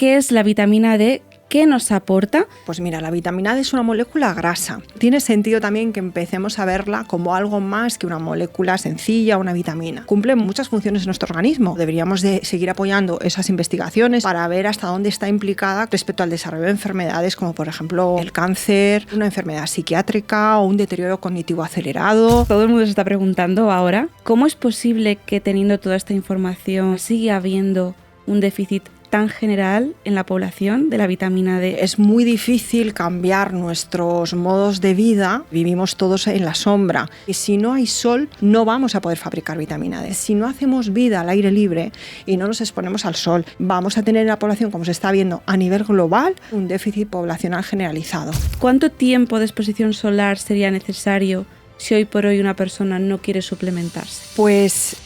¿Qué es la vitamina D? ¿Qué nos aporta? Pues mira, la vitamina D es una molécula grasa. Tiene sentido también que empecemos a verla como algo más que una molécula sencilla, una vitamina. Cumple muchas funciones en nuestro organismo. Deberíamos de seguir apoyando esas investigaciones para ver hasta dónde está implicada respecto al desarrollo de enfermedades como por ejemplo el cáncer, una enfermedad psiquiátrica o un deterioro cognitivo acelerado. Todo el mundo se está preguntando ahora, ¿cómo es posible que teniendo toda esta información siga habiendo un déficit tan general en la población de la vitamina D? Es muy difícil cambiar nuestros modos de vida, vivimos todos en la sombra y si no hay sol no vamos a poder fabricar vitamina D. Si no hacemos vida al aire libre y no nos exponemos al sol, vamos a tener en la población, como se está viendo a nivel global, un déficit poblacional generalizado. ¿Cuánto tiempo de exposición solar sería necesario si hoy por hoy una persona no quiere suplementarse? Pues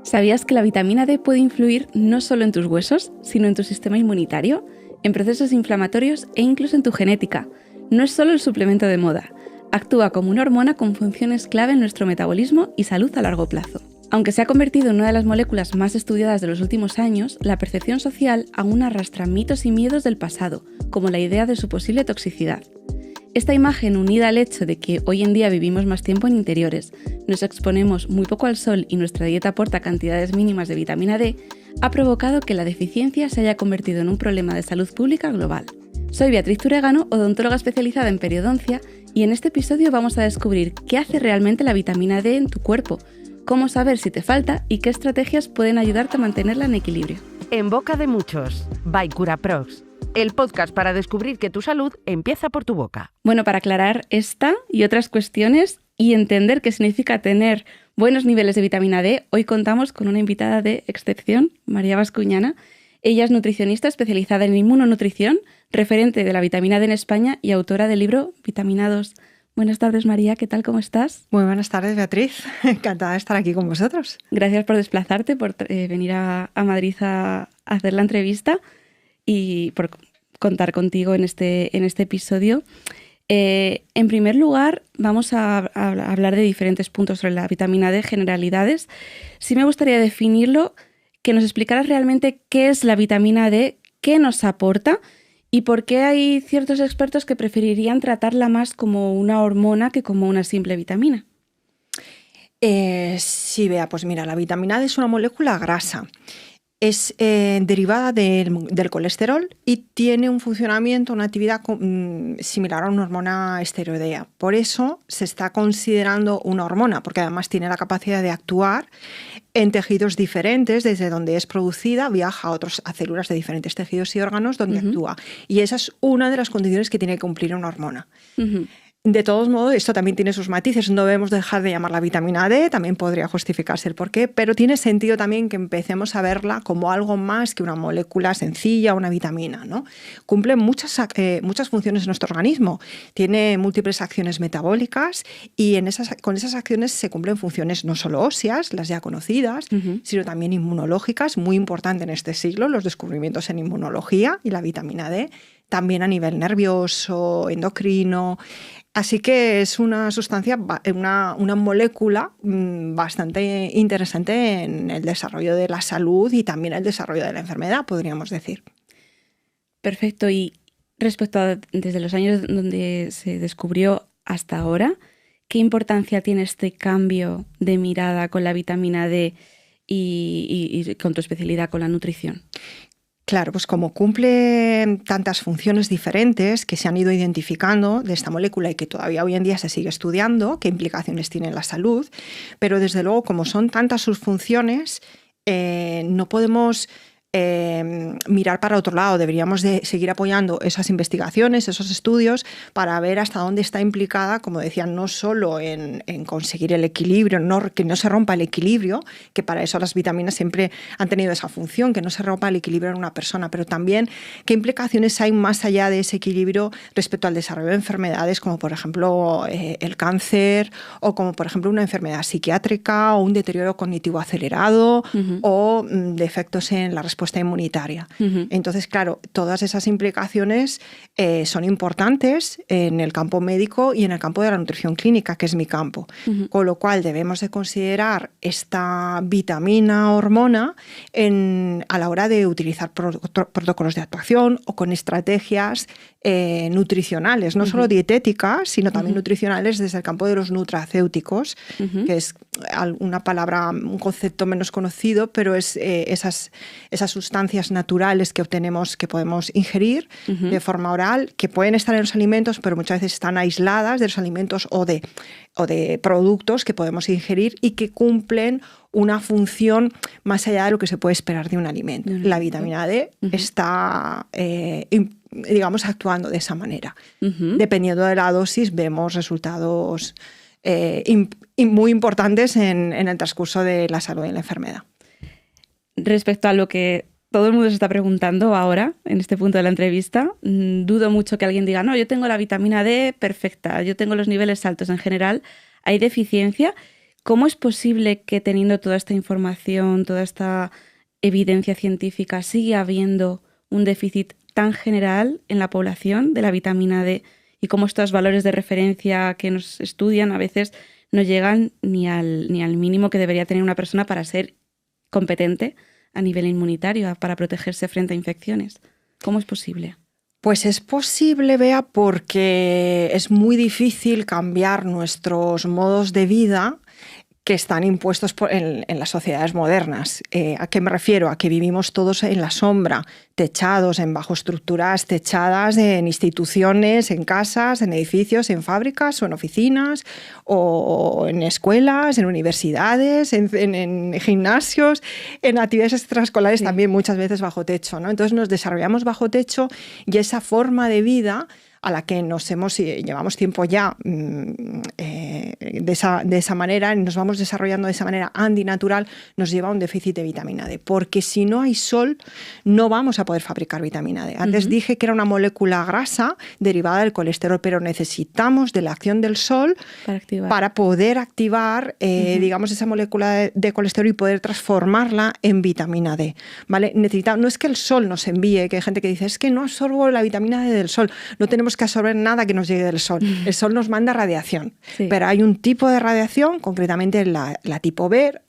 ¿sabías que la vitamina D puede influir no solo en tus huesos, sino en tu sistema inmunitario, en procesos inflamatorios e incluso en tu genética? No es solo el suplemento de moda, actúa como una hormona con funciones clave en nuestro metabolismo y salud a largo plazo. Aunque se ha convertido en una de las moléculas más estudiadas de los últimos años, la percepción social aún arrastra mitos y miedos del pasado, como la idea de su posible toxicidad. Esta imagen, unida al hecho de que hoy en día vivimos más tiempo en interiores, nos exponemos muy poco al sol y nuestra dieta aporta cantidades mínimas de vitamina D, ha provocado que la deficiencia se haya convertido en un problema de salud pública global. Soy Beatriz Turegano, odontóloga especializada en periodoncia, y en este episodio vamos a descubrir qué hace realmente la vitamina D en tu cuerpo, cómo saber si te falta y qué estrategias pueden ayudarte a mantenerla en equilibrio. En boca de muchos, by Curaprox. El podcast para descubrir que tu salud empieza por tu boca. Bueno, para aclarar esta y otras cuestiones y entender qué significa tener buenos niveles de vitamina D, hoy contamos con una invitada de excepción, María Bascuñana. Ella es nutricionista especializada en inmunonutrición, referente de la vitamina D en España y autora del libro Vitaminados. Buenas tardes, María, ¿qué tal? ¿Cómo estás? muy buenas tardes, Beatriz. Encantada de estar aquí con vosotros. Gracias por desplazarte, por venir a Madrid a hacer la entrevista y por contar contigo en este episodio. En primer lugar, vamos a hablar de diferentes puntos sobre la vitamina D, generalidades. Sí me gustaría definirlo, que nos explicaras realmente qué es la vitamina D, qué nos aporta y por qué hay ciertos expertos que preferirían tratarla más como una hormona que como una simple vitamina. Sí, Bea, pues mira, la vitamina D es una molécula grasa. Es derivada del colesterol y tiene un funcionamiento, una actividad similar a una hormona esteroidea. Por eso se está considerando una hormona, porque además tiene la capacidad de actuar en tejidos diferentes, desde donde es producida, viaja a células de diferentes tejidos y órganos donde actúa. Y esa es una de las condiciones que tiene que cumplir una hormona. De todos modos, esto también tiene sus matices. No debemos dejar de llamarla vitamina D, también podría justificarse el porqué, pero tiene sentido también que empecemos a verla como algo más que una molécula sencilla, una vitamina, ¿no? Cumple muchas funciones en nuestro organismo. Tiene múltiples acciones metabólicas y con esas acciones se cumplen funciones no solo óseas, las ya conocidas, sino también inmunológicas, muy importante en este siglo, los descubrimientos en inmunología y la vitamina D, también a nivel nervioso, endocrino. Así que es una sustancia, una molécula bastante interesante en el desarrollo de la salud y también el desarrollo de la enfermedad, podríamos decir. Perfecto. Y respecto a desde los años donde se descubrió hasta ahora, ¿qué importancia tiene este cambio de mirada con la vitamina D y con tu especialidad con la nutrición? Claro, pues como cumple tantas funciones diferentes que se han ido identificando de esta molécula y que todavía hoy en día se sigue estudiando, qué implicaciones tiene en la salud, pero desde luego como son tantas sus funciones, no podemos mirar para otro lado. Deberíamos de seguir apoyando esas investigaciones, esos estudios, para ver hasta dónde está implicada, como decía, no solo en conseguir el equilibrio, que no se rompa el equilibrio, que para eso las vitaminas siempre han tenido esa función, que no se rompa el equilibrio en una persona, pero también qué implicaciones hay más allá de ese equilibrio respecto al desarrollo de enfermedades como por ejemplo el cáncer o como por ejemplo una enfermedad psiquiátrica o un deterioro cognitivo acelerado o defectos en la respiración respuesta inmunitaria. Entonces, claro, todas esas implicaciones son importantes en el campo médico y en el campo de la nutrición clínica, que es mi campo. Con lo cual debemos de considerar esta vitamina hormona a la hora de utilizar protocolos de actuación o con estrategias nutricionales, no solo dietéticas, sino también nutricionales desde el campo de los nutracéuticos, que es una palabra, un concepto menos conocido, pero es esas sustancias naturales que obtenemos, que podemos ingerir de forma oral, que pueden estar en los alimentos, pero muchas veces están aisladas de los alimentos o de productos que podemos ingerir y que cumplen una función más allá de lo que se puede esperar de un alimento. La vitamina D está, digamos, actuando de esa manera. Dependiendo de la dosis, vemos resultados muy importantes en el transcurso de la salud y la enfermedad. Respecto a lo que todo el mundo se está preguntando ahora, en este punto de la entrevista, dudo mucho que alguien diga, no, yo tengo la vitamina D perfecta, yo tengo los niveles altos. En general, ¿hay deficiencia? ¿Cómo es posible que teniendo toda esta información, toda esta evidencia científica, sigue habiendo un déficit tan general en la población de la vitamina D? Y cómo estos valores de referencia que nos estudian a veces no llegan ni al mínimo que debería tener una persona para ser competente a nivel inmunitario, para protegerse frente a infecciones. ¿Cómo es posible? Pues es posible, Bea, porque es muy difícil cambiar nuestros modos de vida que están impuestos en las sociedades modernas. ¿A qué me refiero? A que vivimos todos en la sombra, techados, bajo estructuras techadas en instituciones, en casas, en edificios, en fábricas o en oficinas, o en escuelas, en universidades, en gimnasios, en actividades extraescolares también muchas veces bajo techo, ¿no? Entonces nos desarrollamos bajo techo y esa forma de vida a la que llevamos tiempo ya de esa manera, nos vamos desarrollando de esa manera antinatural, nos lleva a un déficit de vitamina D. Porque si no hay sol, no vamos a poder fabricar vitamina D. Antes dije que era una molécula grasa derivada del colesterol, pero necesitamos de la acción del sol para poder activar digamos, esa molécula de colesterol y poder transformarla en vitamina D. ¿Vale? No es que el sol nos envíe, que hay gente que dice, es que no absorbo la vitamina D del sol. No tenemos que absorber nada que nos llegue del sol. El sol nos manda radiación, pero hay un tipo de radiación, concretamente la tipo B,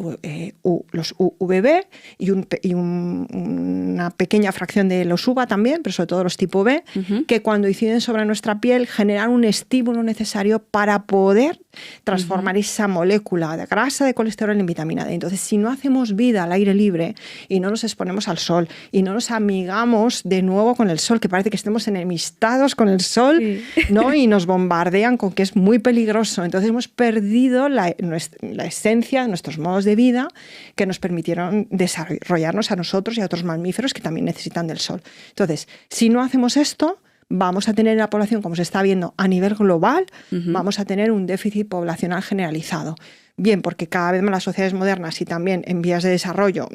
los UVB y una pequeña fracción de los UVA también, pero sobre todo los tipo B, que cuando inciden sobre nuestra piel generan un estímulo necesario para poder transformar esa molécula de grasa de colesterol en vitamina D. Entonces, si no hacemos vida al aire libre y no nos exponemos al sol y no nos amigamos de nuevo con el sol, que parece que estemos enemistados con el sol, ¿no? Y nos bombardean con que es muy peligroso. Entonces hemos perdido la esencia de nuestros modos de vida que nos permitieron desarrollarnos a nosotros y a otros mamíferos que también necesitan del sol. Entonces, si no hacemos esto, vamos a tener en la población, como se está viendo a nivel global, vamos a tener un déficit poblacional generalizado. Bien, porque cada vez más las sociedades modernas y también en vías de desarrollo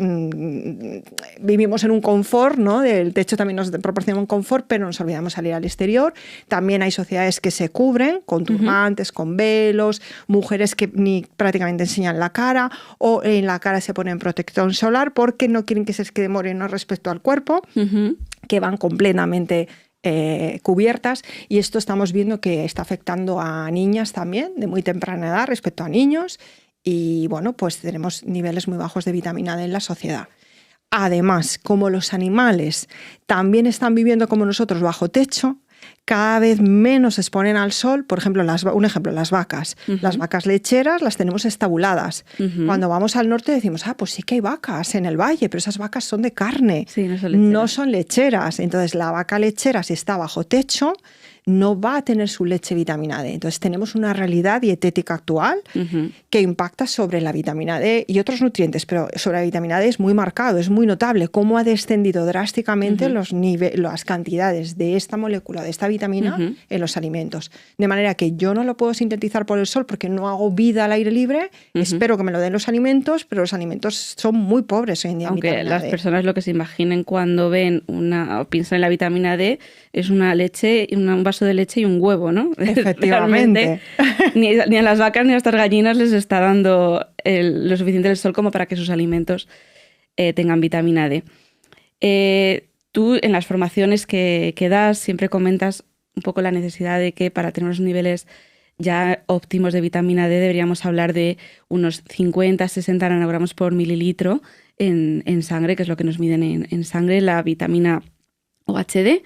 vivimos en un confort, ¿no? El techo también nos proporciona un confort, pero nos olvidamos salir al exterior. También hay sociedades que se cubren con turbantes, con velos, mujeres que ni prácticamente enseñan la cara o en la cara se ponen protector solar porque no quieren que se les quede moreno respecto al cuerpo, que van completamente cubiertas, y esto estamos viendo que está afectando a niñas también de muy temprana edad respecto a niños, y bueno, pues tenemos niveles muy bajos de vitamina D en la sociedad. Además, como los animales también están viviendo como nosotros bajo techo, cada vez menos se exponen al sol. Por ejemplo, un ejemplo, las vacas. Las vacas lecheras las tenemos estabuladas. Cuando vamos al norte decimos, pues sí que hay vacas en el valle, pero esas vacas son de carne, no son lecheras. Entonces, la vaca lechera, si está bajo techo, no va a tener su leche vitamina D. Entonces tenemos una realidad dietética actual que impacta sobre la vitamina D y otros nutrientes, pero sobre la vitamina D es muy marcado, es muy notable cómo ha descendido drásticamente las cantidades de esta molécula, de esta vitamina en los alimentos. De manera que yo no lo puedo sintetizar por el sol porque no hago vida al aire libre, espero que me lo den los alimentos, pero los alimentos son muy pobres hoy en día. Aunque las personas lo que se imaginen cuando ven o piensan en la vitamina D es una leche, un vaso de leche y un huevo, ¿no? Efectivamente. ni a las vacas ni a estas gallinas les está dando lo suficiente del sol como para que sus alimentos tengan vitamina D. Tú en las formaciones que das siempre comentas un poco la necesidad de que para tener unos niveles ya óptimos de vitamina D deberíamos hablar de unos 50-60 nanogramos por mililitro en sangre, que es lo que nos miden en sangre, la vitamina OHD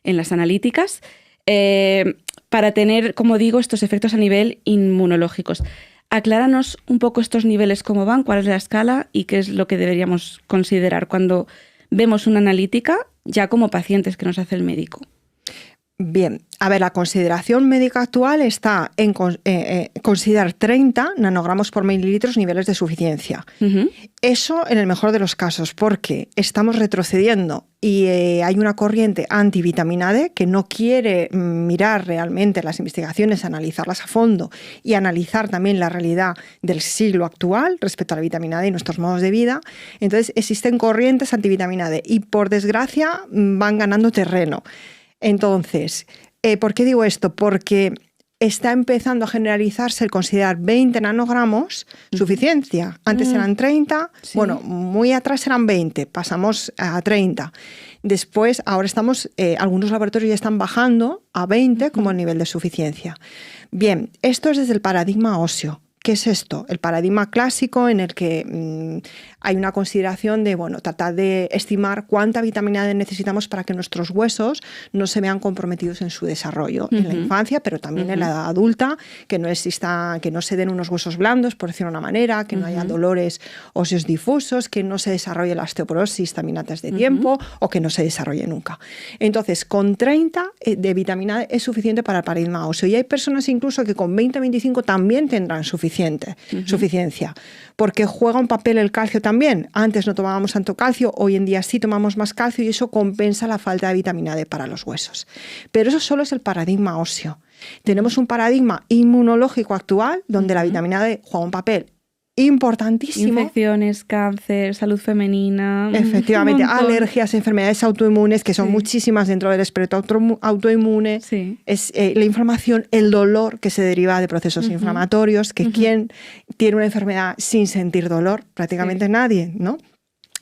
en las analíticas, para tener, como digo, estos efectos a nivel inmunológicos. Acláranos un poco estos niveles, cómo van, cuál es la escala y qué es lo que deberíamos considerar cuando vemos una analítica ya como pacientes que nos hace el médico. Bien, a ver, la consideración médica actual está en considerar 30 nanogramos por mililitros niveles de suficiencia. Uh-huh. Eso en el mejor de los casos, porque estamos retrocediendo y hay una corriente antivitamina D que no quiere mirar realmente las investigaciones, analizarlas a fondo y analizar también la realidad del siglo actual respecto a la vitamina D y nuestros modos de vida. Entonces existen corrientes antivitamina D y por desgracia van ganando terreno. Entonces, ¿por qué digo esto? Porque está empezando a generalizarse el considerar 20 nanogramos suficiencia. Antes eran 30, sí. Bueno, muy atrás eran 20, pasamos a 30. Después, ahora estamos, algunos laboratorios ya están bajando a 20 como el nivel de suficiencia. Bien, esto es desde el paradigma óseo. ¿Qué es esto? El paradigma clásico en el que hay una consideración de, bueno, tratar de estimar cuánta vitamina D necesitamos para que nuestros huesos no se vean comprometidos en su desarrollo en la infancia, pero también en la edad adulta, que no se den unos huesos blandos, por decirlo de una manera, que no haya dolores óseos difusos, que no se desarrolle la osteoporosis también antes de tiempo o que no se desarrolle nunca. Entonces, con 30 de vitamina D es suficiente para el paradigma óseo y hay personas incluso que con 20-25 también tendrán suficiencia, porque juega un papel el calcio también. Antes no tomábamos tanto calcio, hoy en día sí tomamos más calcio y eso compensa la falta de vitamina D para los huesos. Pero eso solo es el paradigma óseo. Tenemos un paradigma inmunológico actual donde la vitamina D juega un papel importantísimo. Infecciones, cáncer, salud femenina. Efectivamente, alergias, enfermedades autoinmunes, que son muchísimas dentro del espectro autoinmune. Sí. Es la inflamación, el dolor que se deriva de procesos inflamatorios, que ¿quién tiene una enfermedad sin sentir dolor? Prácticamente nadie, ¿no?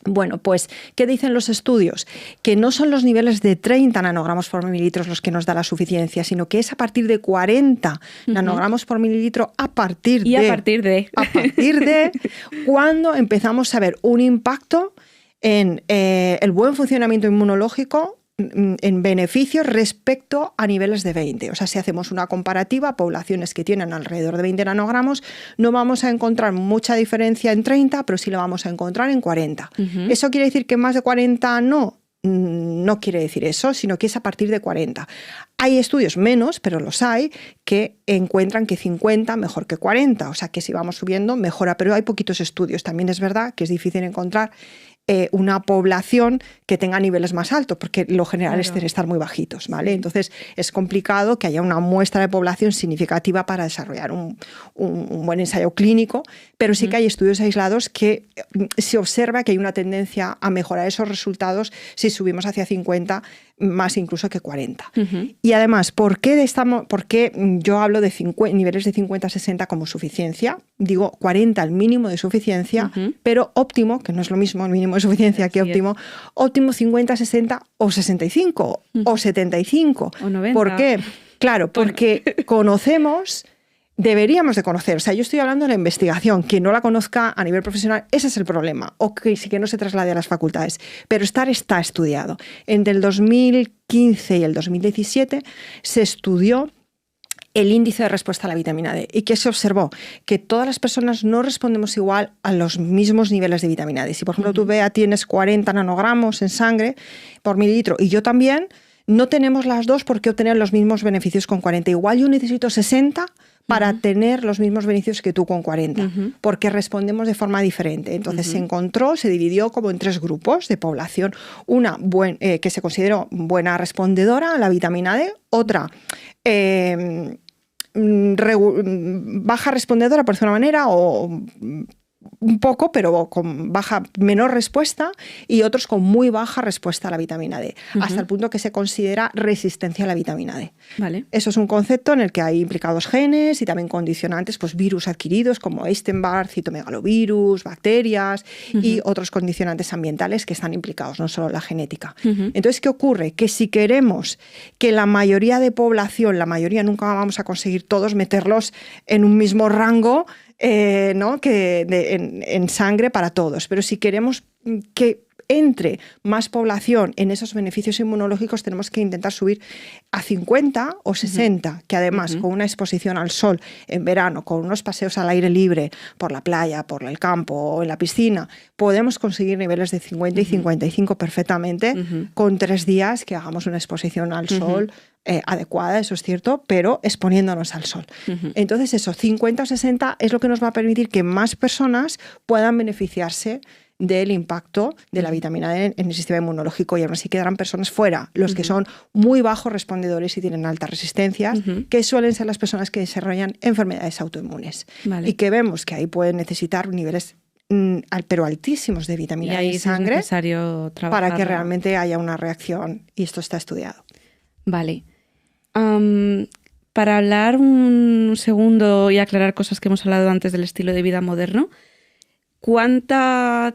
Bueno, pues, ¿qué dicen los estudios? Que no son los niveles de 30 nanogramos por mililitro los que nos da la suficiencia, sino que es a partir de 40 nanogramos por mililitro a partir de cuando empezamos a ver un impacto en el buen funcionamiento inmunológico en beneficios respecto a niveles de 20. O sea, si hacemos una comparativa, poblaciones que tienen alrededor de 20 nanogramos, no vamos a encontrar mucha diferencia en 30, pero sí la vamos a encontrar en 40. ¿Eso quiere decir que más de 40 no? No quiere decir eso, sino que es a partir de 40. Hay estudios menos, pero los hay, que encuentran que 50 mejor que 40. O sea, que si vamos subiendo, mejora. Pero hay poquitos estudios. También es verdad que es difícil encontrar una población que tenga niveles más altos, porque lo general es estar muy bajitos, ¿vale? Entonces es complicado que haya una muestra de población significativa para desarrollar un buen ensayo clínico, pero sí que hay estudios aislados que se observa que hay una tendencia a mejorar esos resultados si subimos hacia 50, más incluso que 40. Y además, ¿por qué yo hablo de niveles de 50-60 como suficiencia? Digo 40 el mínimo de suficiencia, pero óptimo, que no es lo mismo el mínimo de suficiencia que óptimo, óptimo 50, 60 o 65 o 75. O 90. ¿Por qué? Claro, porque deberíamos de conocer, o sea, yo estoy hablando de la investigación, quien no la conozca a nivel profesional, ese es el problema, o que sí que no se traslade a las facultades, pero está estudiado. Entre el 2015 y el 2017 se estudió el índice de respuesta a la vitamina D. ¿Y qué se observó? Que todas las personas no respondemos igual a los mismos niveles de vitamina D. Si, por ejemplo, tú, Bea, tienes 40 nanogramos en sangre por mililitro y yo también, no tenemos las dos por qué obtener los mismos beneficios con 40. Igual yo necesito 60 para tener los mismos beneficios que tú con 40, porque respondemos de forma diferente. Entonces se dividió como en 3 grupos de población. Una que se consideró buena respondedora a la vitamina D, otra baja respondedora, por decirlo de una manera, o un poco, pero con menor respuesta, y otros con muy baja respuesta a la vitamina D, hasta el punto que se considera resistencia a la vitamina D. Vale. Eso es un concepto en el que hay implicados genes y también condicionantes, pues virus adquiridos como Epstein-Barr, citomegalovirus, bacterias y otros condicionantes ambientales que están implicados, no solo la genética. Entonces, ¿qué ocurre? Que si queremos que la mayoría de población, la mayoría, nunca vamos a conseguir todos meterlos en un mismo rango, ¿no? en sangre para todos, pero si queremos que entre más población en esos beneficios inmunológicos, tenemos que intentar subir a 50 o 60, que además con una exposición al sol en verano, con unos paseos al aire libre por la playa, por el campo o en la piscina, podemos conseguir niveles de 50 y 55 perfectamente con 3 días que hagamos una exposición al sol adecuada, eso es cierto, pero exponiéndonos al sol. Entonces eso, 50 o 60 es lo que nos va a permitir que más personas puedan beneficiarse del impacto de la vitamina D en el sistema inmunológico, y aún así quedarán personas fuera, los que son muy bajos respondedores y tienen altas resistencias, que suelen ser las personas que desarrollan enfermedades autoinmunes. Vale. Y que vemos que ahí pueden necesitar niveles pero altísimos de vitamina D en sangre para que realmente haya una reacción, y esto está estudiado. Vale. Para hablar un segundo y aclarar cosas que hemos hablado antes del estilo de vida moderno, ¿cuánto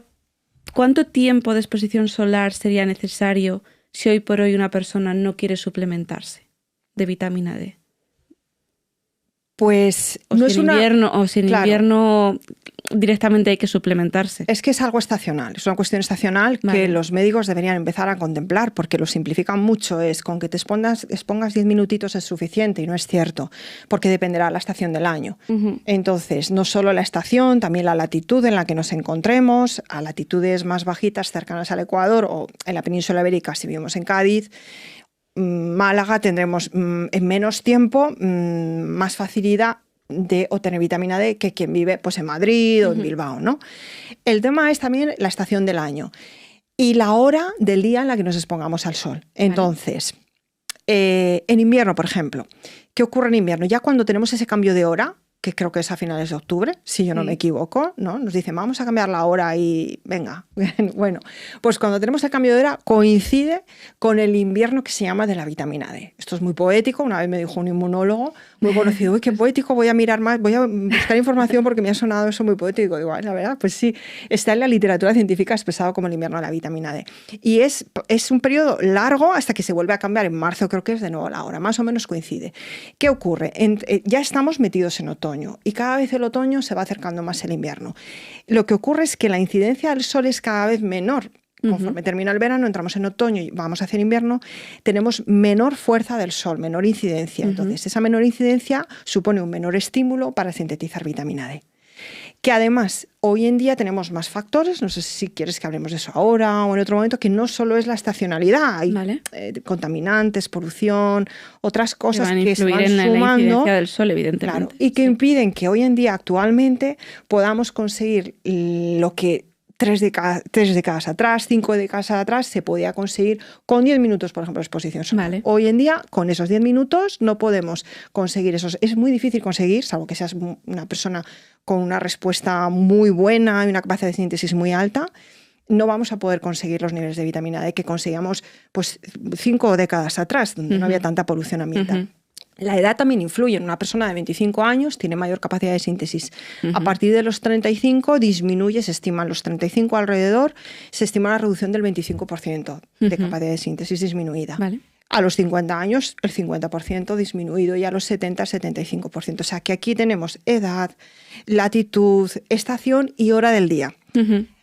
tiempo de exposición solar sería necesario si hoy por hoy una persona no quiere suplementarse de vitamina D? Pues o no si es en una... invierno, o si en claro. invierno directamente hay que suplementarse. Es que es algo estacional, es una cuestión estacional que los médicos deberían empezar a contemplar, porque lo simplifican mucho. Es con que te expongas 10 minutitos es suficiente, y no es cierto, porque dependerá de la estación del año. Entonces, no solo la estación, también la latitud en la que nos encontremos, a latitudes más bajitas cercanas al Ecuador o en la península ibérica si vivimos en Cádiz, Málaga, tendremos en menos tiempo más facilidad de obtener vitamina D que quien vive pues, en Madrid o en Bilbao, ¿no? El tema es también la estación del año y la hora del día en la que nos expongamos al sol. Entonces, en invierno, por ejemplo, ¿qué ocurre en invierno? Ya cuando tenemos ese cambio de hora, que creo que es a finales de octubre, si yo no me equivoco, ¿no? Nos dicen, vamos a cambiar la hora y venga. Bueno, pues cuando tenemos el cambio de hora coincide con el invierno que se llama de la vitamina D. Esto es muy poético, una vez me dijo un inmunólogo muy conocido, uy, qué poético, voy a mirar más, voy a buscar información porque me ha sonado eso muy poético. Digo, la verdad, pues sí, está en la literatura científica expresado como el invierno de la vitamina D. Y es un periodo largo hasta que se vuelve a cambiar en marzo, creo que es de nuevo la hora, más o menos coincide. ¿Qué ocurre? Ya estamos metidos en otoño. Y cada vez el otoño se va acercando más el invierno. Lo que ocurre es que la incidencia del sol es cada vez menor. Conforme termina el verano, entramos en otoño y vamos hacia el invierno, tenemos menor fuerza del sol, menor incidencia. Entonces, esa menor incidencia supone un menor estímulo para sintetizar vitamina D. Que además, hoy en día tenemos más factores, no sé si quieres que hablemos de eso ahora o en otro momento, que no solo es la estacionalidad, hay contaminantes, polución, otras cosas que se van en sumando. La incidencia del sol, evidentemente. Claro, y que impiden que hoy en día, actualmente, podamos conseguir lo que 3 décadas atrás, 5 décadas atrás, se podía conseguir con 10 minutos, por ejemplo, de exposición solar. Hoy en día, con esos 10 minutos, no podemos conseguir esos. Es muy difícil conseguir, salvo que seas una persona con una respuesta muy buena y una capacidad de síntesis muy alta, no vamos a poder conseguir los niveles de vitamina D que conseguíamos pues, 5 décadas atrás, donde no había tanta polución ambiental. La edad también influye. En una persona de 25 años tiene mayor capacidad de síntesis. A partir de los 35 disminuye, se estiman los 35 alrededor, se estima la reducción del 25% de capacidad de síntesis disminuida. A los 50 años, el 50% disminuido, y a los 70, 75%. O sea que aquí tenemos edad, latitud, estación y hora del día.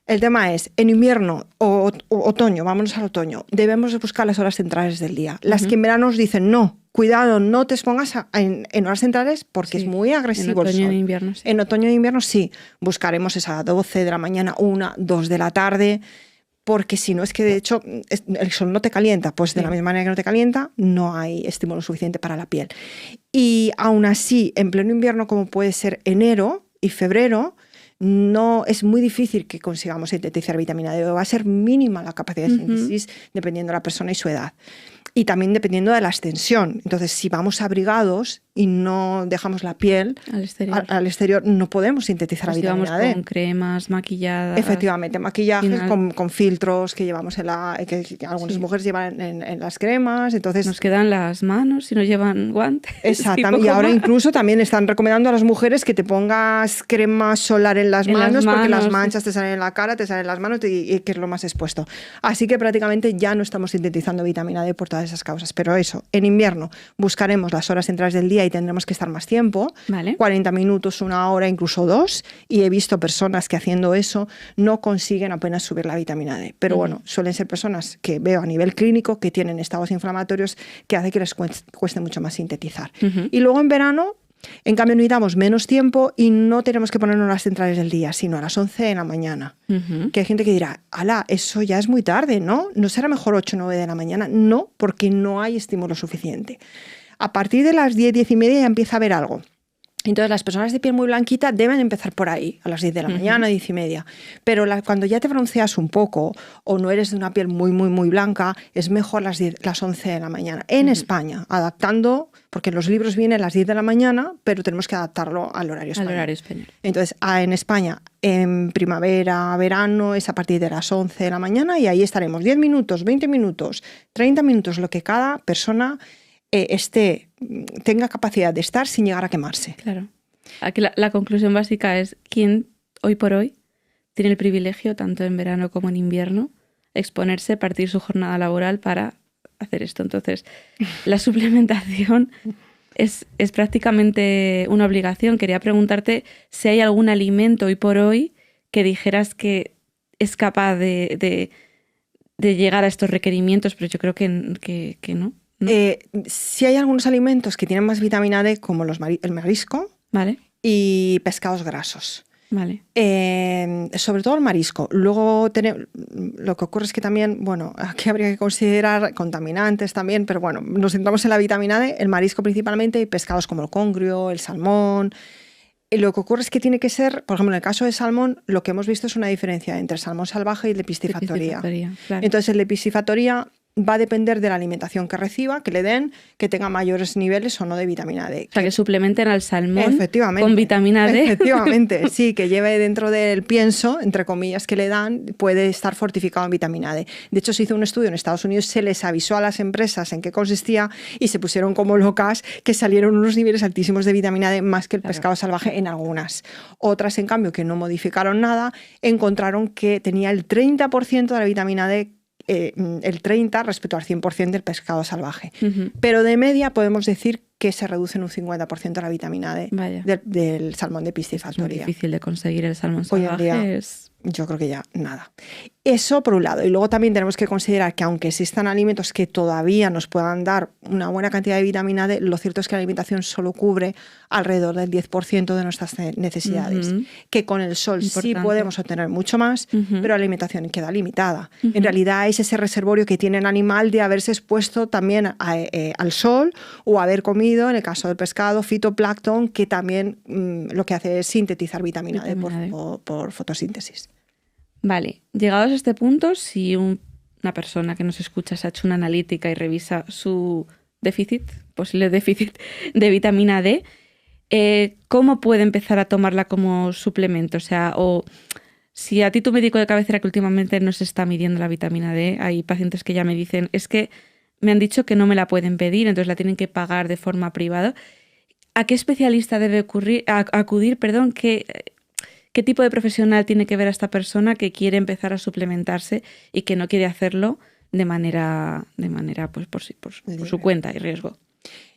El tema es, en invierno o otoño, vámonos al otoño, debemos buscar las horas centrales del día. Las que en verano nos dicen, no, cuidado, no te expongas en horas centrales porque es muy agresivo el sol. En otoño e invierno, sí. En otoño e invierno, sí. Buscaremos esa 12 de la mañana, 1, 2 de la tarde, porque si no es que de hecho el sol no te calienta, pues de la misma manera que no te calienta, no hay estímulo suficiente para la piel. Y aún así, en pleno invierno, como puede ser enero y febrero, no es muy difícil que consigamos sintetizar vitamina D. Va a ser mínima la capacidad de síntesis dependiendo de la persona y su edad. Y también dependiendo de la extensión. Entonces, si vamos abrigados y no dejamos la piel al exterior, no podemos sintetizar la vitamina D. Con cremas, maquilladas. Efectivamente, maquillajes con filtros que llevamos que algunas mujeres llevan en las cremas. Entonces, nos quedan las manos si no llevan guantes. Exactamente. Y ahora incluso también están recomendando a las mujeres que te pongas crema solar en las manos, porque las manchas te salen en la cara, te salen en las manos y que es lo más expuesto. Así que prácticamente ya no estamos sintetizando vitamina D por todas esas causas. Pero eso, en invierno buscaremos las horas centrales del día y tendremos que estar más tiempo, 40 minutos, 1 hora, incluso 2, y he visto personas que haciendo eso no consiguen apenas subir la vitamina D. Pero bueno, suelen ser personas que veo a nivel clínico que tienen estados inflamatorios que hace que les cueste mucho más sintetizar. Y luego en verano, en cambio, necesitamos menos tiempo y no tenemos que ponernos las centrales del día, sino a las 11 de la mañana. Que hay gente que dirá, ala, eso ya es muy tarde, ¿no? ¿No será mejor 8 o 9 de la mañana? No, porque no hay estímulo suficiente. A partir de las 10, 10 y media ya empieza a haber algo. Entonces, las personas de piel muy blanquita deben empezar por ahí, a las 10 de la mañana, 10 y media. Pero cuando ya te bronceas un poco o no eres de una piel muy, muy, muy blanca, es mejor las 11 de la mañana. En España, adaptando, porque en los libros viene a las 10 de la mañana, pero tenemos que adaptarlo al horario español. Entonces, en España, en primavera, verano, es a partir de las 11 de la mañana y ahí estaremos 10 minutos, 20 minutos, 30 minutos, lo que cada persona tenga capacidad de estar sin llegar a quemarse. Claro. Aquí la conclusión básica es quién hoy por hoy tiene el privilegio, tanto en verano como en invierno, exponerse, partir su jornada laboral para hacer esto. Entonces, la suplementación es prácticamente una obligación. Quería preguntarte si hay algún alimento hoy por hoy que dijeras que es capaz de llegar a estos requerimientos, pero yo creo que no. ¿No? Sí hay algunos alimentos que tienen más vitamina D, como el marisco, ¿vale? Y pescados grasos. Vale. Sobre todo el marisco. Luego lo que ocurre es que también, bueno, aquí habría que considerar contaminantes también, pero bueno, nos centramos en la vitamina D, el marisco principalmente, y pescados como el congrio, el salmón. Lo que ocurre es que tiene que ser, por ejemplo, en el caso del salmón, lo que hemos visto es una diferencia entre el salmón salvaje y el de piscifactoría. Claro. Entonces, el de piscifactoría va a depender de la alimentación que reciba, que le den, que tenga mayores niveles o no de vitamina D. O sea, que suplementen al salmón con vitamina D. Efectivamente, sí, que lleve dentro del pienso, entre comillas, que le dan, puede estar fortificado en vitamina D. De hecho, se hizo un estudio en Estados Unidos, se les avisó a las empresas en qué consistía y se pusieron como locas que salieron unos niveles altísimos de vitamina D, más que el pescado salvaje en algunas. Otras, en cambio, que no modificaron nada, encontraron que tenía el 30% de la vitamina D, el 30% respecto al 100% del pescado salvaje. Pero de media podemos decir que se reduce en un 50% la vitamina D del salmón de piscifactoría. Es muy difícil de conseguir el salmón salvaje. Hoy en día, yo creo que ya nada. Eso por un lado. Y luego también tenemos que considerar que aunque existan alimentos que todavía nos puedan dar una buena cantidad de vitamina D, lo cierto es que la alimentación solo cubre alrededor del 10% de nuestras necesidades. Que con el sol sí podemos obtener mucho más, pero la alimentación queda limitada. En realidad es ese reservorio que tiene el animal de haberse expuesto también al sol o haber comido, en el caso del pescado, fitoplancton, que también lo que hace es sintetizar vitamina D por fotosíntesis. Vale, llegados a este punto, si una persona que nos escucha se ha hecho una analítica y revisa su posible déficit de vitamina D, ¿cómo puede empezar a tomarla como suplemento? O si a ti tu médico de cabecera, que últimamente no se está midiendo la vitamina D, hay pacientes que ya me dicen, es que me han dicho que no me la pueden pedir, entonces la tienen que pagar de forma privada. ¿A qué especialista debe acudir? ¿Qué tipo de profesional tiene que ver a esta persona que quiere empezar a suplementarse y que no quiere hacerlo de manera pues, por su cuenta y riesgo?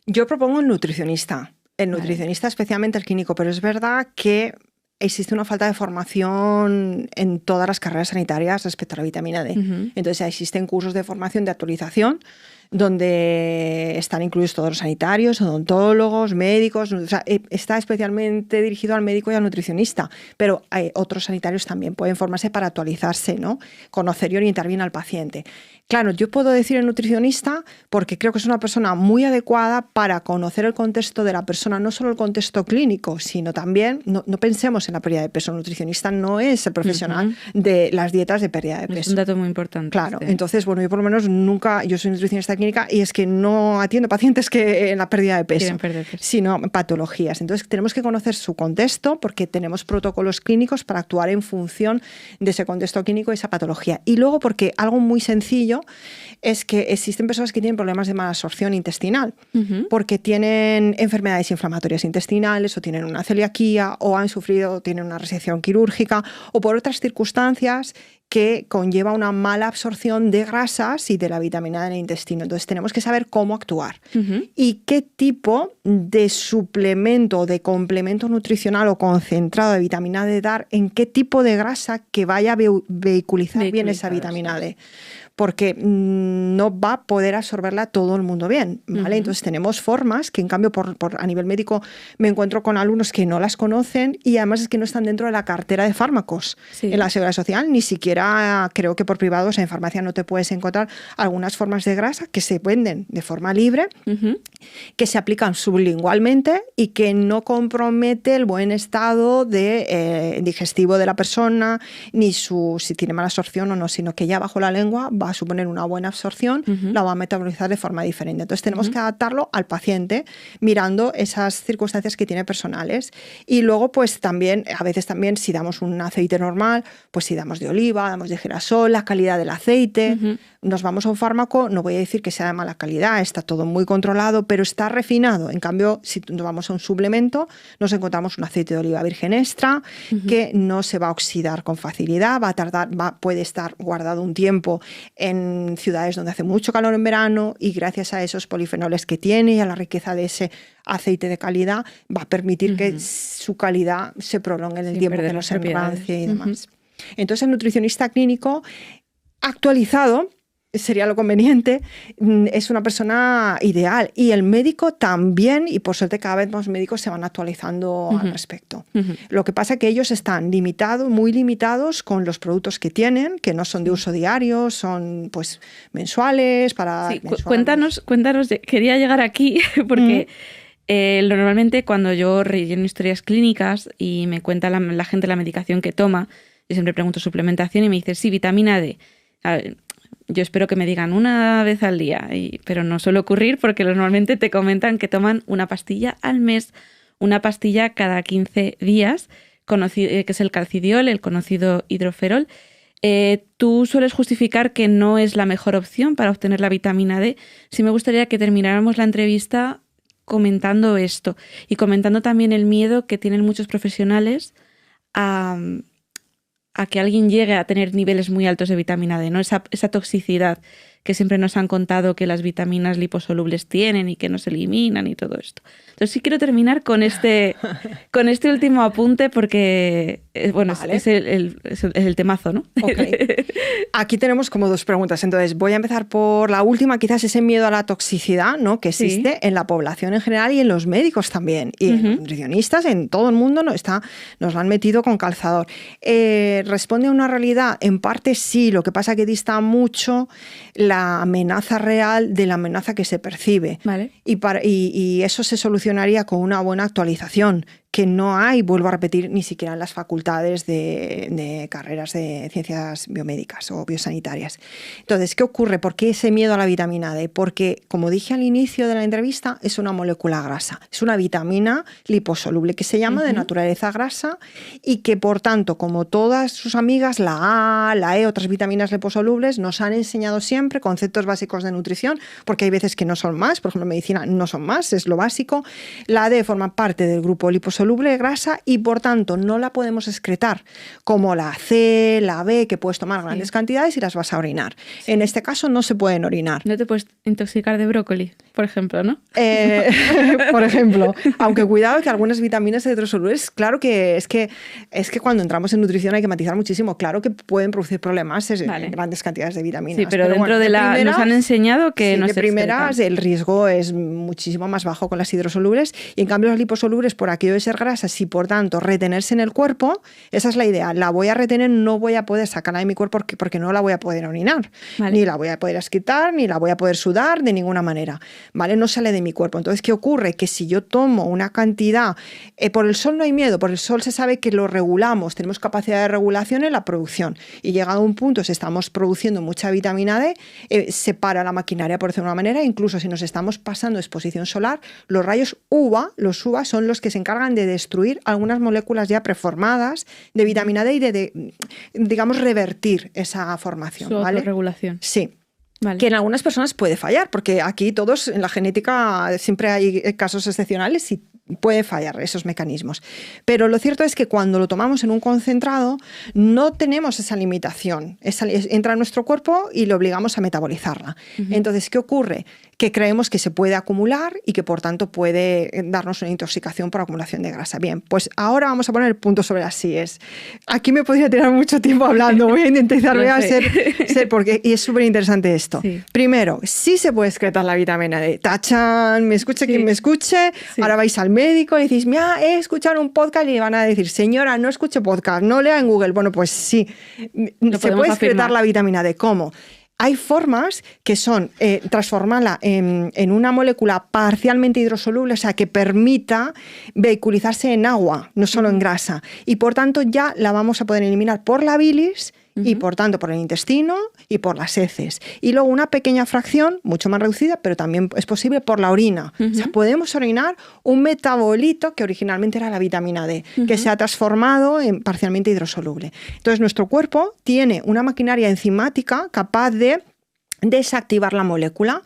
Yo propongo el nutricionista. El nutricionista, especialmente el clínico, pero es verdad que existe una falta de formación en todas las carreras sanitarias respecto a la vitamina D. Entonces existen cursos de formación de actualización donde están incluidos todos los sanitarios, odontólogos, médicos. O sea, está especialmente dirigido al médico y al nutricionista, pero otros sanitarios también pueden formarse para actualizarse, ¿no? Conocer y orientar bien al paciente. Claro, yo puedo decir el nutricionista porque creo que es una persona muy adecuada para conocer el contexto de la persona, no solo el contexto clínico, sino también, no pensemos en la pérdida de peso. El nutricionista no es el profesional de las dietas de pérdida de peso. Es un dato muy importante. Claro, entonces, bueno, yo por lo menos yo soy nutricionista clínica y es que no atiendo pacientes que en la pérdida de peso, sino patologías. Entonces, tenemos que conocer su contexto porque tenemos protocolos clínicos para actuar en función de ese contexto clínico y esa patología. Y luego porque algo muy sencillo es que existen personas que tienen problemas de malabsorción intestinal porque tienen enfermedades inflamatorias intestinales o tienen una celiaquía o han sufrido, tienen una resección quirúrgica o por otras circunstancias que conlleva una mala absorción de grasas y de la vitamina D en el intestino. Entonces tenemos que saber cómo actuar y qué tipo de suplemento o de complemento nutricional o concentrado de vitamina D dar en qué tipo de grasa que vaya a vehiculizar bien esa vitamina D. Porque no va a poder absorberla todo el mundo bien, ¿vale? Entonces tenemos formas que en cambio a nivel médico me encuentro con alumnos que no las conocen y además es que no están dentro de la cartera de fármacos en la Seguridad Social, ni siquiera creo que por privados en farmacia no te puedes encontrar algunas formas de grasa que se venden de forma libre, que se aplican sublingualmente y que no compromete el buen estado digestivo de la persona, ni si tiene mala absorción o no, sino que ya bajo la lengua va a suponer una buena absorción, la va a metabolizar de forma diferente. Entonces tenemos que adaptarlo al paciente mirando esas circunstancias que tiene personales. Y luego pues también, a veces también si damos un aceite normal, pues si damos de oliva, damos de girasol, la calidad del aceite, nos vamos a un fármaco, no voy a decir que sea de mala calidad, está todo muy controlado, pero está refinado. En cambio, si nos vamos a un suplemento, nos encontramos un aceite de oliva virgen extra que no se va a oxidar con facilidad, puede estar guardado un tiempo en ciudades donde hace mucho calor en verano y gracias a esos polifenoles que tiene y a la riqueza de ese aceite de calidad va a permitir que su calidad se prolongue en el tiempo, que no se rancie y demás. Entonces el nutricionista clínico actualizado sería lo conveniente, es una persona ideal. Y el médico también, y por suerte cada vez más médicos se van actualizando al respecto. Lo que pasa es que ellos están muy limitados con los productos que tienen, que no son de uso diario, son pues mensuales. Cuéntanos, quería llegar aquí porque normalmente cuando yo relleno historias clínicas y me cuenta la gente la medicación que toma, yo siempre pregunto suplementación y me dice, sí, vitamina D. A ver, yo espero que me digan una vez al día, pero no suele ocurrir porque normalmente te comentan que toman una pastilla al mes, una pastilla cada 15 días, que es el calcidiol, el conocido hidroferol. Tú sueles justificar que no es la mejor opción para obtener la vitamina D. Sí me gustaría que termináramos la entrevista comentando esto y comentando también el miedo que tienen muchos profesionales a que alguien llegue a tener niveles muy altos de vitamina D, ¿no? Esa toxicidad que siempre nos han contado que las vitaminas liposolubles tienen y que no se eliminan y todo esto. Entonces sí quiero terminar con este último apunte porque vale. es el temazo, ¿no? Okay. Aquí tenemos como dos preguntas. Entonces voy a empezar por la última, quizás ese miedo a la toxicidad, ¿no? Que existe en la población en general y en los médicos también. Y en los nutricionistas, en todo el mundo nos lo han metido con calzador. ¿Responde a una realidad? En parte sí, lo que pasa es que dista mucho la amenaza real de la amenaza que se percibe. Vale. Y eso se solucionaría con una buena actualización, que no hay, vuelvo a repetir, ni siquiera en las facultades de carreras de ciencias biomédicas o biosanitarias. Entonces, ¿qué ocurre? ¿Por qué ese miedo a la vitamina D? Porque, como dije al inicio de la entrevista, es una molécula grasa. Es una vitamina liposoluble que se llama de naturaleza grasa y que, por tanto, como todas sus amigas, la A, la E, otras vitaminas liposolubles, nos han enseñado siempre conceptos básicos de nutrición, porque hay veces que no son más, por ejemplo, en medicina no son más, es lo básico. La D forma parte del grupo liposoluble de grasa y por tanto no la podemos excretar como la C, la B, que puedes tomar grandes cantidades y las vas a orinar. En este caso no se pueden orinar. No te puedes intoxicar de brócoli, por ejemplo, ¿no? Por ejemplo, aunque cuidado que algunas vitaminas hidrosolubles, claro que es que cuando entramos en nutrición hay que matizar muchísimo, claro que pueden producir problemas en grandes cantidades de vitaminas. Sí, pero dentro de nos han enseñado que no se primeras el riesgo es muchísimo más bajo con las hidrosolubles y en cambio las liposolubles por aquello de ser ser grasas y por tanto retenerse en el cuerpo, esa es la idea. La voy a retener, no voy a poder sacarla de mi cuerpo porque no la voy a poder orinar. Vale. Ni la voy a poder excretar, ni la voy a poder sudar de ninguna manera. ¿Vale? No sale de mi cuerpo. Entonces, ¿qué ocurre? Que si yo tomo una cantidad, por el sol no hay miedo, por el sol se sabe que lo regulamos, tenemos capacidad de regulación en la producción. Y llegado a un punto, si estamos produciendo mucha vitamina D, se para la maquinaria, por decirlo de una manera. Incluso si nos estamos pasando exposición solar, los rayos los UVA son los que se encargan de destruir algunas moléculas ya preformadas de vitamina D y de digamos, revertir esa formación. Su ¿vale? autorregulación. Sí. Vale. Que en algunas personas puede fallar, porque aquí todos en la genética siempre hay casos excepcionales y puede fallar esos mecanismos. Pero lo cierto es que cuando lo tomamos en un concentrado no tenemos esa limitación. Entra en nuestro cuerpo y lo obligamos a metabolizarla. Entonces, ¿qué ocurre? Que creemos que se puede acumular y que por tanto puede darnos una intoxicación por acumulación de grasa. Bien, pues ahora vamos a poner el punto sobre las síes. Aquí me podría tirar mucho tiempo hablando, voy a intentar ser porque y es súper interesante esto. Sí. Primero, sí se puede excretar la vitamina D. ¡Tachan! Me escuche quien me escuche. Sí. Ahora vais al médico y decís, mira, he escuchado un podcast y le van a decir, señora, no escuche podcast, no lea en Google. Bueno, pues sí, se puede excretar la vitamina D. ¿Cómo? Hay formas que son transformarla en una molécula parcialmente hidrosoluble, o sea, que permita vehiculizarse en agua, no solo en grasa. Y por tanto ya la vamos a poder eliminar por la bilis y por tanto por el intestino y por las heces. Y luego una pequeña fracción, mucho más reducida, pero también es posible por la orina. O sea, podemos orinar un metabolito que originalmente era la vitamina D, que se ha transformado en parcialmente hidrosoluble. Entonces nuestro cuerpo tiene una maquinaria enzimática capaz de desactivar la molécula,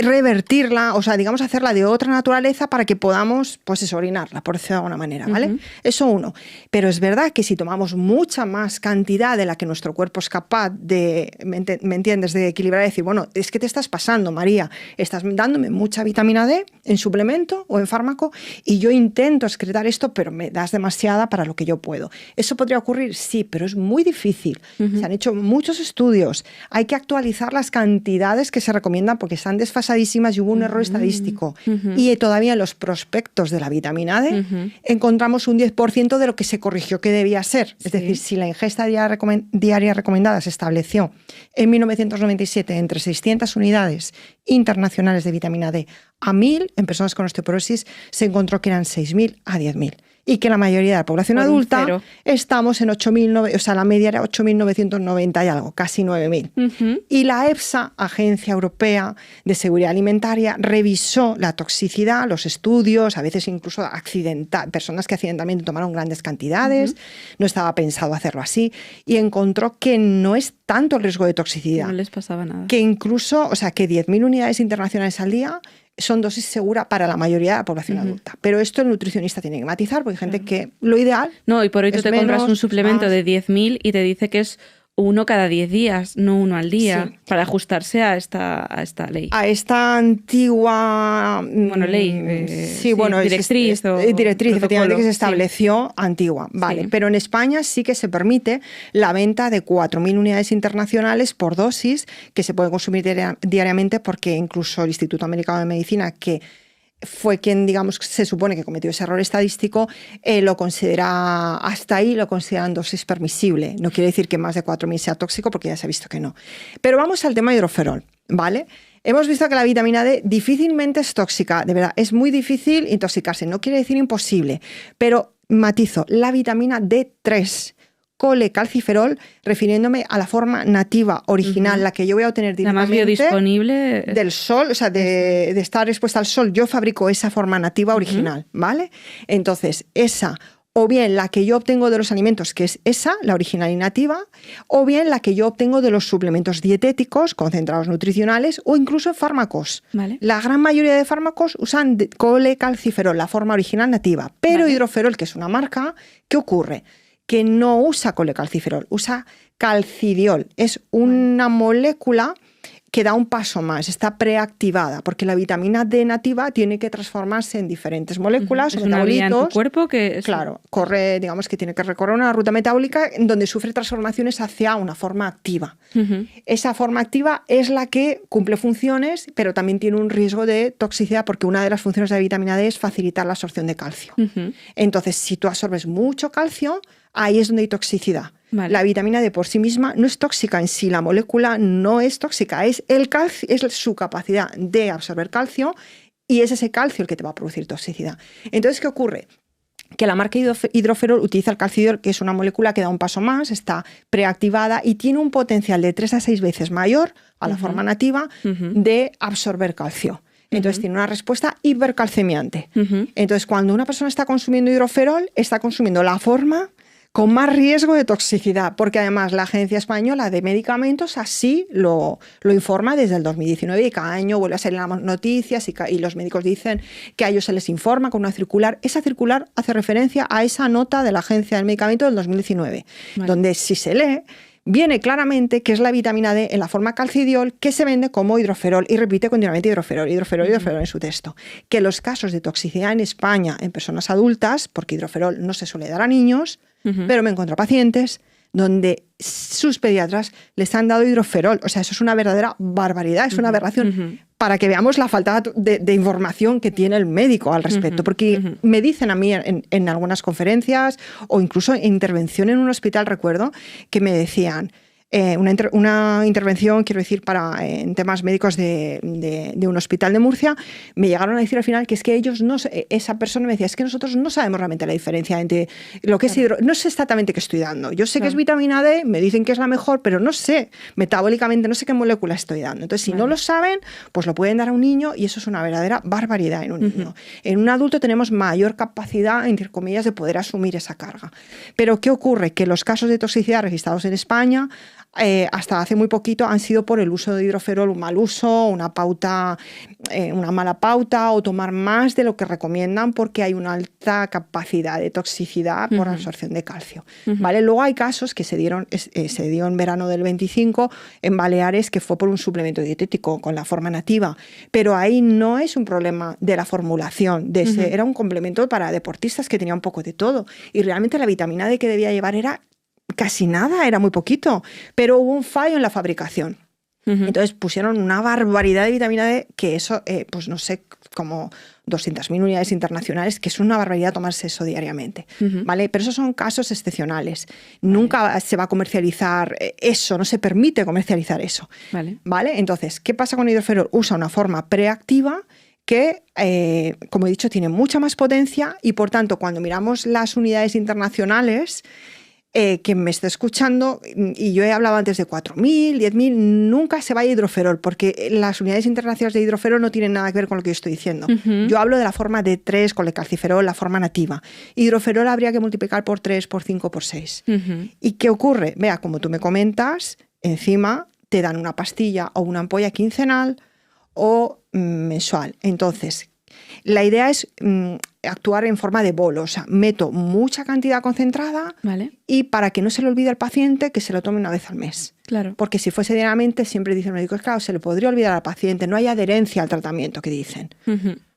revertirla, o sea, digamos, hacerla de otra naturaleza para que podamos, pues eso, orinarla, por decirlo de alguna manera, ¿vale? Eso uno. Pero es verdad que si tomamos mucha más cantidad de la que nuestro cuerpo es capaz de, ¿me entiendes?, de equilibrar y decir, bueno, es que te estás pasando, María, estás dándome mucha vitamina D en suplemento o en fármaco y yo intento excretar esto, pero me das demasiada para lo que yo puedo. ¿Eso podría ocurrir? Sí, pero es muy difícil. Se han hecho muchos estudios. Hay que actualizar las cantidades que se recomiendan porque están desfasadas y hubo un error estadístico. Y todavía en los prospectos de la vitamina D encontramos un 10% de lo que se corrigió que debía ser. Es decir, si la ingesta diaria recomendada se estableció en 1997 entre 600 unidades internacionales de vitamina D a 1.000, en personas con osteoporosis se encontró que eran 6.000 a 10.000. Y que la mayoría de la población adulta estamos en 8.000, o sea, la media era 8.990 y algo, casi 9.000. Y la EFSA, Agencia Europea de Seguridad Alimentaria, revisó la toxicidad, los estudios, a veces incluso personas que accidentalmente tomaron grandes cantidades, no estaba pensado hacerlo así, y encontró que no es tanto el riesgo de toxicidad. No les pasaba nada. Que incluso, o sea, que 10.000 unidades internacionales al día son dosis segura para la mayoría de la población adulta. Pero esto el nutricionista tiene que matizar, porque hay gente que lo ideal... No, y por hoy tú te compras un suplemento más de 10.000 y te dice que es uno cada 10 días, no uno al día, para ajustarse a esta ley. A esta antigua... ley. Directriz, efectivamente, que se estableció antigua. Vale, pero en España sí que se permite la venta de 4.000 unidades internacionales por dosis que se pueden consumir diariamente porque incluso el Instituto Americano de Medicina, que fue quien, digamos, se supone que cometió ese error estadístico, lo considera, hasta ahí lo consideran dosis permisible. No quiere decir que más de 4.000 sea tóxico, porque ya se ha visto que no. Pero vamos al tema hidroferol, ¿vale? Hemos visto que la vitamina D difícilmente es tóxica, de verdad, es muy difícil intoxicarse, no quiere decir imposible, pero matizo, la vitamina D3, colecalciferol, refiriéndome a la forma nativa, original, la que yo voy a obtener directamente. La más biodisponible. Del sol, o sea, de estar expuesta al sol. Yo fabrico esa forma nativa original, ¿vale? Entonces, esa, o bien la que yo obtengo de los alimentos, que es esa, la original y nativa, o bien la que yo obtengo de los suplementos dietéticos, concentrados nutricionales, o incluso fármacos. Vale. La gran mayoría de fármacos usan colecalciferol, la forma original nativa, pero hidroferol, que es una marca, ¿qué ocurre? Que no usa colecalciferol, usa calcidiol. Es una molécula que da un paso más, está preactivada, porque la vitamina D nativa tiene que transformarse en diferentes moléculas o es una vía en metabolitos. tu cuerpo que Claro, digamos que tiene que recorrer una ruta metabólica en donde sufre transformaciones hacia una forma activa. Esa forma activa es la que cumple funciones, pero también tiene un riesgo de toxicidad, porque una de las funciones de la vitamina D es facilitar la absorción de calcio. Entonces, si tú absorbes mucho calcio, ahí es donde hay toxicidad. Vale. La vitamina D por sí misma no es tóxica en sí, la molécula no es tóxica, es el calcio, es su capacidad de absorber calcio, y es ese calcio el que te va a producir toxicidad. Entonces, ¿qué ocurre? Que la marca hidroferol utiliza el calcio, que es una molécula que da un paso más, está preactivada y tiene un potencial de 3 a 6 veces mayor a la forma nativa de absorber calcio. Entonces tiene una respuesta hipercalcemiante. Entonces, cuando una persona está consumiendo hidroferol, está consumiendo la forma con más riesgo de toxicidad, porque además la Agencia Española de Medicamentos así lo informa desde el 2019, y cada año vuelve a salir en las noticias y los médicos dicen que a ellos se les informa con una circular. Esa circular hace referencia a esa nota de la Agencia del Medicamento del 2019, donde si se lee, viene claramente que es la vitamina D en la forma calcidiol que se vende como hidroferol, y repite continuamente hidroferol en su texto. Que los casos de toxicidad en España en personas adultas, porque hidroferol no se suele dar a niños, pero me encuentro pacientes donde sus pediatras les han dado hidroferol. O sea, eso es una verdadera barbaridad, es una aberración, para que veamos la falta de información que tiene el médico al respecto. Porque me dicen a mí en algunas conferencias o incluso en intervención en un hospital, recuerdo, que me decían, una intervención, quiero decir, en temas médicos de un hospital de Murcia, me llegaron a decir al final que es que ellos esa persona me decía, es que nosotros no sabemos realmente la diferencia entre lo que es no sé exactamente qué estoy dando. Yo sé que es vitamina D, me dicen que es la mejor, pero no sé metabólicamente, no sé qué molécula estoy dando. Entonces, si no lo saben, pues lo pueden dar a un niño, y eso es una verdadera barbaridad en un niño. En un adulto tenemos mayor capacidad, entre comillas, de poder asumir esa carga. Pero ¿qué ocurre? Que los casos de toxicidad registrados en España hasta hace muy poquito han sido por el uso de hidroferol, un mal uso, una mala pauta, o tomar más de lo que recomiendan porque hay una alta capacidad de toxicidad por absorción de calcio. ¿Vale? Luego hay casos que se dio en verano del 25 en Baleares, que fue por un suplemento dietético con la forma nativa, pero ahí no es un problema de la formulación, era un complemento para deportistas que tenía un poco de todo, y realmente la vitamina D que debía llevar era casi nada, era muy poquito, pero hubo un fallo en la fabricación. Entonces pusieron una barbaridad de vitamina D, que eso, pues no sé, como 200.000 unidades internacionales, que es una barbaridad tomarse eso diariamente, ¿vale? Pero esos son casos excepcionales. Nunca se va a comercializar eso, no se permite comercializar eso, ¿vale? Entonces, ¿qué pasa con hidroferol? Usa una forma preactiva que, como he dicho, tiene mucha más potencia, y por tanto, cuando miramos las unidades internacionales, que me está escuchando, y yo he hablado antes de 4.000, 10.000, nunca se vaya a hidroferol, porque las unidades internacionales de hidroferol no tienen nada que ver con lo que yo estoy diciendo. Yo hablo de la forma D3 con el calciferol, la forma nativa. Hidroferol habría que multiplicar por 3, por 5, por 6. ¿Y qué ocurre? Vea, como tú me comentas, encima te dan una pastilla o una ampolla quincenal o mensual. Entonces, la idea es actuar en forma de bolo, o sea, meto mucha cantidad concentrada, y para que no se le olvide al paciente, que se lo tome una vez al mes. Claro. Porque si fuese diariamente, siempre dicen los médicos, claro, se le podría olvidar al paciente, no hay adherencia al tratamiento, que dicen.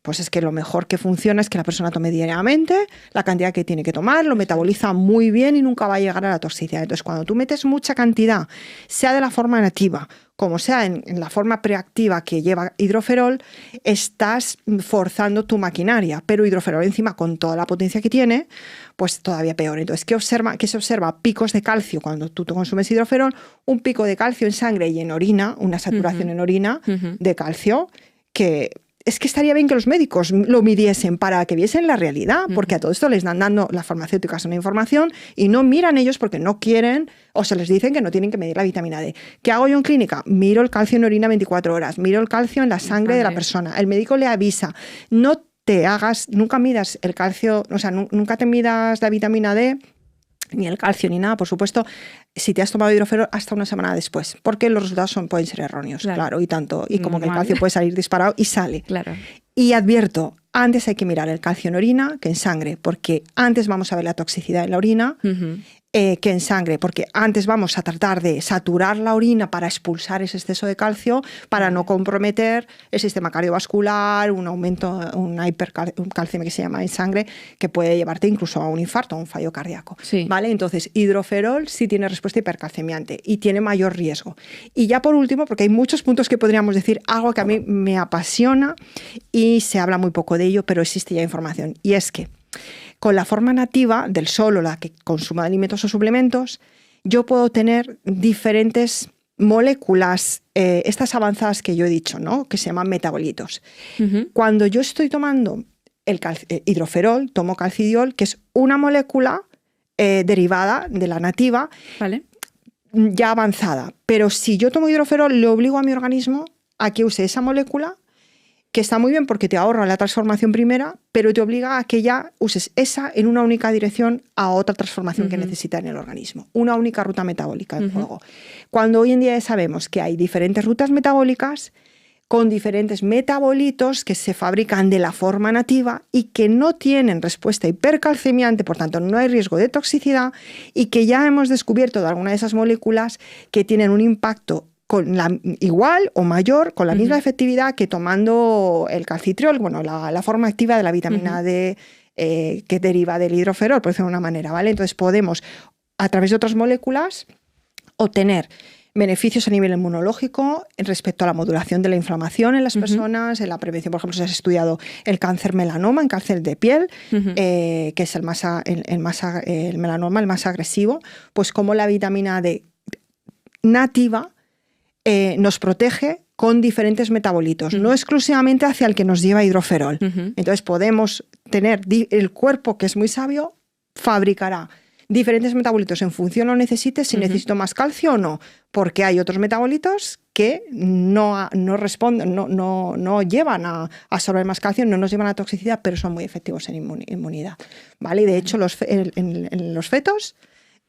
Pues es que lo mejor que funciona es que la persona tome diariamente la cantidad que tiene que tomar, lo metaboliza muy bien y nunca va a llegar a la toxicidad. Entonces, cuando tú metes mucha cantidad, sea de la forma nativa como sea en la forma preactiva que lleva hidroferol, estás forzando tu maquinaria, pero hidroferol encima, con toda la potencia que tiene, pues todavía peor. Entonces, ¿qué se observa? Picos de calcio cuando tú consumes hidroferol, un pico de calcio en sangre y en orina, una saturación en orina de calcio, que es que estaría bien que los médicos lo midiesen para que viesen la realidad, porque a todo esto les dan dando las farmacéuticas una información y no miran ellos porque no quieren, o se les dicen que no tienen que medir la vitamina D. ¿Qué hago yo en clínica? Miro el calcio en orina 24 horas, miro el calcio en la sangre de la persona. El médico le avisa, nunca midas el calcio, o sea, nunca te midas la vitamina D, ni el calcio, ni nada, por supuesto, si te has tomado hidroferol hasta una semana después, porque los resultados pueden ser erróneos, claro, y tanto, y como que el calcio puede salir disparado y sale. Claro. Y advierto, antes hay que mirar el calcio en orina que en sangre, porque antes vamos a ver la toxicidad en la orina, que en sangre, porque antes vamos a tratar de saturar la orina para expulsar ese exceso de calcio, para no comprometer el sistema cardiovascular, un aumento, una hipercalcemia que se llama en sangre, que puede llevarte incluso a un infarto, a un fallo cardíaco. Sí. ¿Vale? Entonces, hidroferol sí tiene respuesta hipercalcemiante y tiene mayor riesgo. Y ya por último, porque hay muchos puntos que podríamos decir, algo que a mí me apasiona y se habla muy poco de ello, pero existe ya información, y es que con la forma nativa del sol o la que consuma alimentos o suplementos, yo puedo tener diferentes moléculas, estas avanzadas que yo he dicho, ¿no? Que se llaman metabolitos. Cuando yo estoy tomando el hidroferol, tomo calcidiol, que es una molécula derivada de la nativa, Vale. ya avanzada. Pero si yo tomo hidroferol, le obligo a mi organismo a que use esa molécula, que está muy bien porque te ahorra la transformación primera, pero te obliga a que ya uses esa en una única dirección a otra transformación que necesita en el organismo. Una única ruta metabólica en juego. Cuando hoy en día ya sabemos que hay diferentes rutas metabólicas con diferentes metabolitos que se fabrican de la forma nativa y que no tienen respuesta hipercalcemiante, por tanto no hay riesgo de toxicidad, y que ya hemos descubierto de alguna de esas moléculas que tienen un impacto igual o mayor, con la misma efectividad que tomando el calcitriol, bueno, la forma activa de la vitamina D que deriva del hidroferol, por decirlo de una manera, ¿vale? Entonces podemos, a través de otras moléculas, obtener beneficios a nivel inmunológico respecto a la modulación de la inflamación en las personas, en la prevención. Por ejemplo, si has estudiado el cáncer melanoma, en cáncer de piel, que es el melanoma el más agresivo, pues como la vitamina D nativa nos protege con diferentes metabolitos, no exclusivamente hacia el que nos lleva hidroferol. Entonces podemos tener el cuerpo, que es muy sabio, fabricará diferentes metabolitos en función lo necesites, si necesito más calcio o no, porque hay otros metabolitos que no responden, no llevan a absorber más calcio, no nos llevan a toxicidad, pero son muy efectivos en inmunidad. ¿Vale? Y de hecho, en los fetos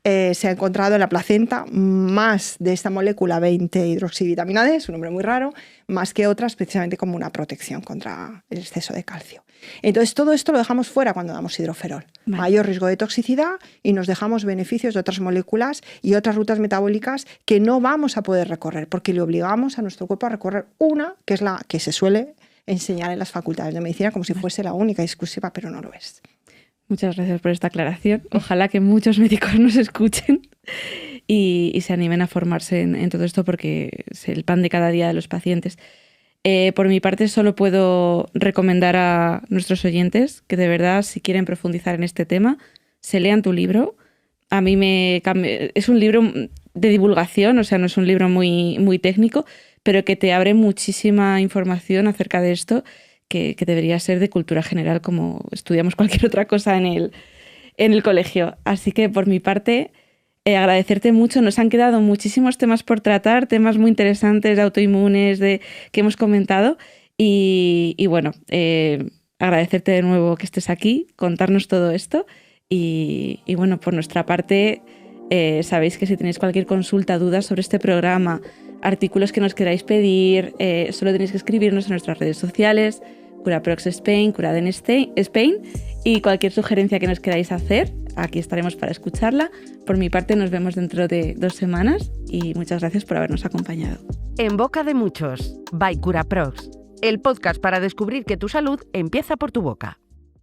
se ha encontrado en la placenta más de esta molécula 20-hidroxivitamina D, es un nombre muy raro, más que otras, precisamente como una protección contra el exceso de calcio. Entonces, todo esto lo dejamos fuera cuando damos hidroferol. Vale. Mayor riesgo de toxicidad, y nos dejamos beneficios de otras moléculas y otras rutas metabólicas que no vamos a poder recorrer, porque le obligamos a nuestro cuerpo a recorrer una, que es la que se suele enseñar en las facultades de medicina como si fuese la única y exclusiva, pero no lo es. Muchas gracias por esta aclaración. Ojalá que muchos médicos nos escuchen y se animen a formarse en todo esto, porque es el pan de cada día de los pacientes. Por mi parte, solo puedo recomendar a nuestros oyentes que de verdad, si quieren profundizar en este tema, se lean tu libro. A mí es un libro de divulgación, o sea, no es un libro muy, muy técnico, pero que te abre muchísima información acerca de esto, que debería ser de cultura general, como estudiamos cualquier otra cosa en el colegio. Así que por mi parte, agradecerte mucho. Nos han quedado muchísimos temas por tratar, temas muy interesantes de autoinmunes que hemos comentado. Y bueno, agradecerte de nuevo que estés aquí, contarnos todo esto. Y bueno, por nuestra parte, sabéis que si tenéis cualquier consulta, dudas sobre este programa, artículos que nos queráis pedir, solo tenéis que escribirnos en nuestras redes sociales, Curaprox Spain, Curaden Spain, y cualquier sugerencia que nos queráis hacer, aquí estaremos para escucharla. Por mi parte, nos vemos dentro de 2 semanas y muchas gracias por habernos acompañado. En boca de muchos, by Curaprox, el podcast para descubrir que tu salud empieza por tu boca.